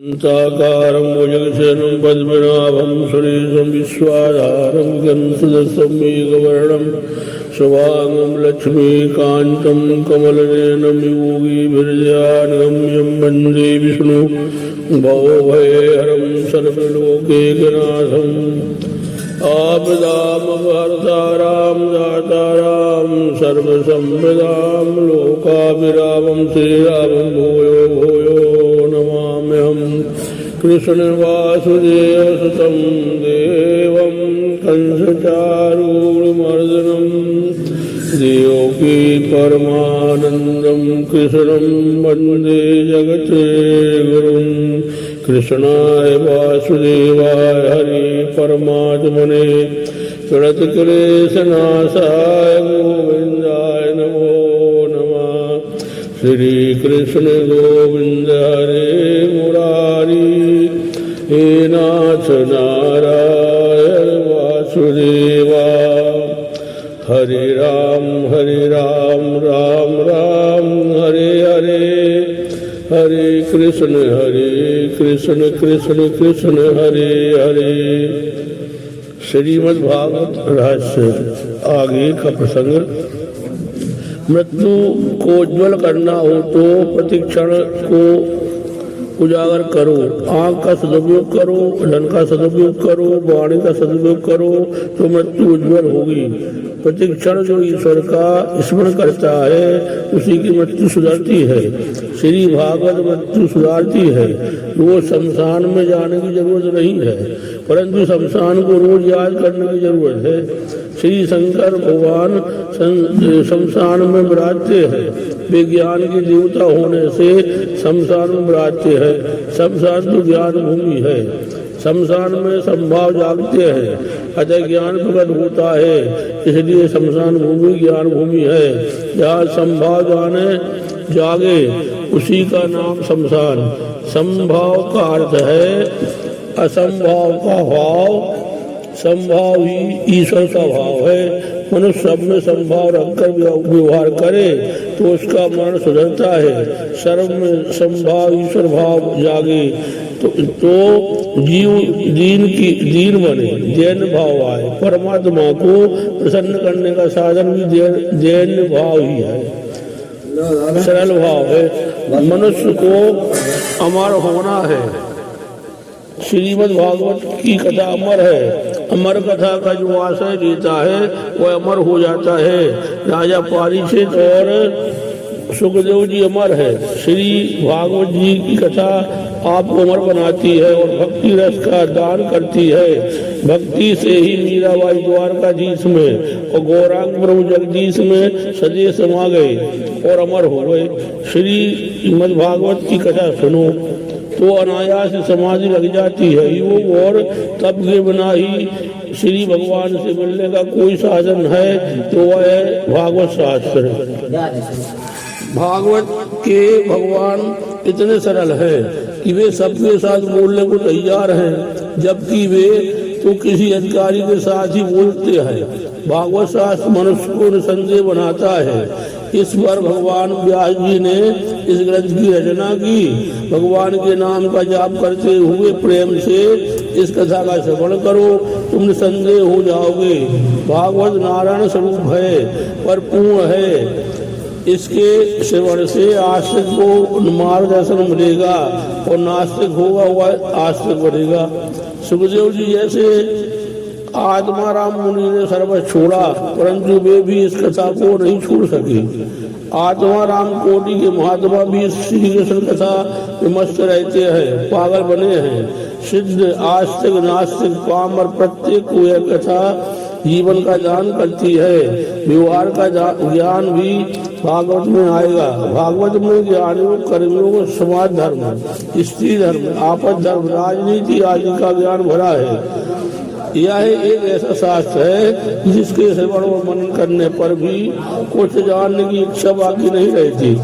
शान्ताकारं भुजगशयनं पद्मनाभं सुरेशं विश्वाधारं गन्धदसं मेघवर्णं शुभांगं लक्ष्मीकान्तं कमलनयनं योगिभिर्ध्यानगम्यं वन्दे विष्णु भवभयहरं सर्वलोकैकनाथम् आपदामपहर्तारां दातारां सर्वसम्पदां लोकाभिरामं श्रीरामं भूयो भूयो नमाम्यहम् कृष्णवासुदेवसुतं देवं कंसचारूढमर्दनं देवकी परमानन्दं कृष्णं वन्दे जगद्गुरुं कृष्णाय वासुदेवाय हरि परमात्मने प्रणतक्लेशनाशाय गोविन्दाय नमो नमः। श्री कृष्ण गोविंद हरे मुरारी हे नाथ नारायण वासुदेवा। हरे राम राम राम हरे हरे हरे कृष्ण कृष्ण कृष्ण हरे हरे। श्रीमद् भागवत रहस्य आगे का प्रसंग। मृत्यु को उज्ज्वल करना हो तो प्रतिक्षण को उजागर करो, आँख का सदुपयोग करो, धन का सदुपयोग करो, वाणी का सदुपयोग करो तो मृत्यु उज्ज्वल होगी। प्रतिक्षण जो ईश्वर का स्मरण करता है उसी की मृत्यु सुधरती है। श्री भागवत मृत्यु सुधारती है। रोज शमशान में जाने की जरूरत नहीं है, परंतु शमशान को रोज याद करने की जरूरत है। श्री शंकर भगवान शमशान में विराजते हैं। वे ज्ञान के देवता होने से शमशान में विराजते हैं। शमशान तो ज्ञान भूमि है। शमशान में संभाव जागते हैं, अतः ज्ञान प्रकट होता है। इसलिए शमशान भूमि ज्ञान भूमि है। जहाँ संभाव जागे उसी का नाम शमशान। संभाव का अर्थ है असंभाव का भाव। संभाव ही ईश्वर का भाव है। मनुष्य सब में संभाव रखकर व्यवहार करे तो उसका मन सुधरता है। सर्व में संभाव ईश्वर भाव जागे तो जीव दीन बने, दैन्य भाव आए। परमात्मा को प्रसन्न करने का साधन भी दैन्य भाव ही है, सरल भाव है। मनुष्य को अमर होना है। श्रीमद् भागवत की कथा अमर है। अमर कथा का जो आशय देता है वह अमर हो जाता है। राजा परीक्षित और सुखदेव जी अमर है। श्री भागवत जी की कथा आपको अमर बनाती है और भक्ति रस का दान करती है। भक्ति से ही मीराबाई द्वारकाधीश में और गौरांग प्रभु जगदीश में सदैव समा गए और अमर हो गए। श्रीमद् भागवत की कथा सुनो तो अनायास समाधि लग जाती है। योग और तप के बिना ही श्री भगवान से मिलने का कोई साधन है तो वह है भागवत शास्त्र। भागवत के भगवान इतने सरल है कि वे सबके साथ बोलने को तैयार हैं, जबकि वे तो किसी अधिकारी के साथ ही बोलते हैं। भागवत शास्त्र मनुष्य को निसंदेह बनाता है। इस पर भगवान व्यास जी ने इस ग्रंथ की रचना की। भगवान के नाम का जाप करते हुए प्रेम से इस कथा का श्रवण करो, तुम निसंदेह हो जाओगे। भागवत नारायण स्वरूप है, पर पूर्ण है। इसके श्रवण से आस्तिक को मार्गदर्शन मिलेगा और नास्तिक होगा वह आस्तिक बनेगा। सुखदेव जी जैसे आत्माराम मुनि ने सर्वस्व छोड़ा, परंतु वे भी इस कथा को नहीं छोड़ सके। आत्माराम कोटि के महात्मा भी श्री कृष्ण कथा में मस्त रहते हैं, पागल बने हैं। सिद्ध आस्तिक नास्तिक पामर प्रत्येक को यह कथा जीवन का दान करती है। व्यवहार का ज्ञान भी भागवत में आएगा। भागवत में ज्ञानियों कर्मियों समाज धर्म, स्त्री धर्म, आपद धर्म, राजनीति आदि का ज्ञान भरा है। यह एक ऐसा शास्त्र है जिसके श्रवण और मनन करने पर भी कुछ जानने की इच्छा बाकी नहीं रहती।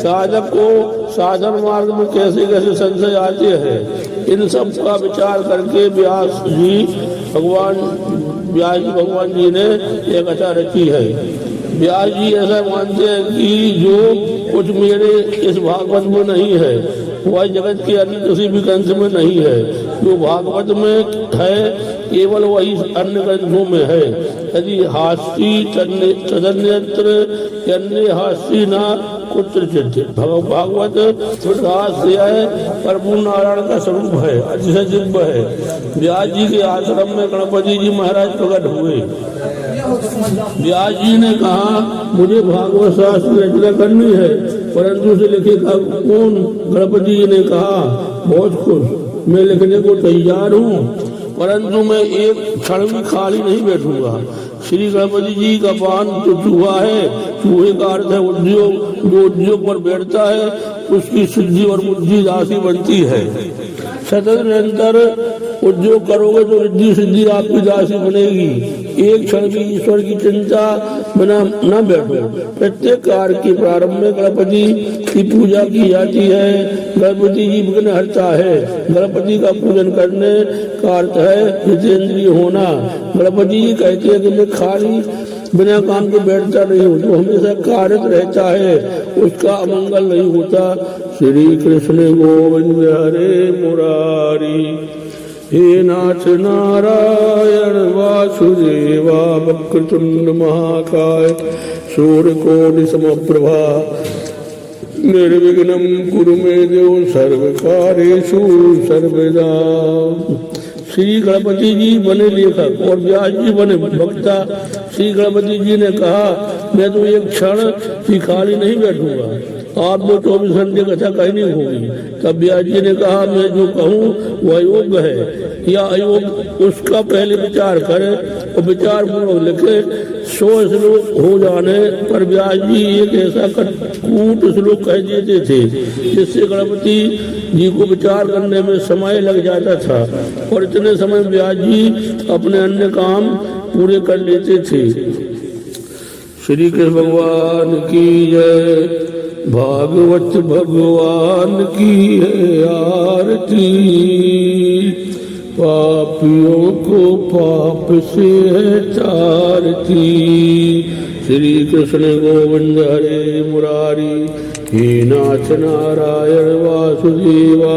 साधक को साधन मार्ग में कैसे कैसे संशय आते हैं, इन सब का विचार करके व्यास जी भगवान जी ने एक कथा रची है। व्यास जी ऐसा मानते हैं कि जो कुछ मेरे इस भागवत में नहीं है वह जगत के अन्य किसी भी ग्रंथ में नहीं है। जो भागवत में है केवल वही अन्य ग्रंथों में है। यदि हास्ती तदन्यत्र अन्य हास्ती न कुत्रचित्। भागवत हास्य है, प्रभु नारायण का स्वरूप है, अतिशय दिव्य है। व्यास जी के आश्रम में गणपति जी महाराज प्रकट हुए। व्यास जी ने कहा मुझे भागवत शास्त्र रचना करनी है, परंतु उसे लिखेगा कौन? गणपति जी ने कहा बहुत खुश, मैं लिखने को तैयार हूँ, परंतु मैं एक क्षण भी खाली नहीं बैठूंगा। श्री गणपति जी का पान तो चूहा है, चूहे का अर्थ है उद्योग। जो उद्योग पर बैठता है उसकी सिद्धि और बुद्धि राशि बनती है। सतत निरंतर उद्योग करोगे तो रिद्धि सिद्धि आपकी राशि बनेगी। एक क्षण भी ईश्वर की चिंता बिना न बैठो। प्रत्येक कार्य के प्रारंभ में गणपति की पूजा की जाती है। गणपति जी विघ्न हरता है। गणपति का पूजन करने का अर्थ है जितेंद्रिय होना। गणपति जी कहते हैं कि मैं खाली बिना काम के बैठता नहीं हूँ, जो हमेशा कार्यरत रहता है उसका अमंगल नहीं होता। श्री कृष्ण गोविंद हरे मुरारी, हे नाथ नारायण वासुदेवा, वक्रतुंड महाकाय सूर्यकोटि समप्रभा, निर्विघ्नं कुरु मे देव सर्वकार्येषु सर्वदा। श्री गणपति जी बने लेखक और व्यास जी बने वक्ता। श्री गणपति जी ने कहा मैं तो एक क्षण भी खाली नहीं बैठूंगा, आप जो 24 घंटे कथा कहीं नहीं होगी। तब व्यास जी ने कहा मैं जो कहूँ वह अयोग्य है या अयोग्य उसका पहले विचार करे और विचार पूर्वक लिखे। 100 श्लोक हो जाने पर व्यास जी एक ऐसा कूट श्लोक कह देते थे जिससे गणपति जी को विचार करने में समय लग जाता था और इतने समय व्यास जी अपने अन्य काम पूरे कर लेते थे। श्री कृष्ण भगवान की जय। भागवत भगवान की है आरती, पापियों को पाप से है तारती। श्री कृष्ण गोविंद हरे मुरारी, हे नाथ नारायण वासुदेवा।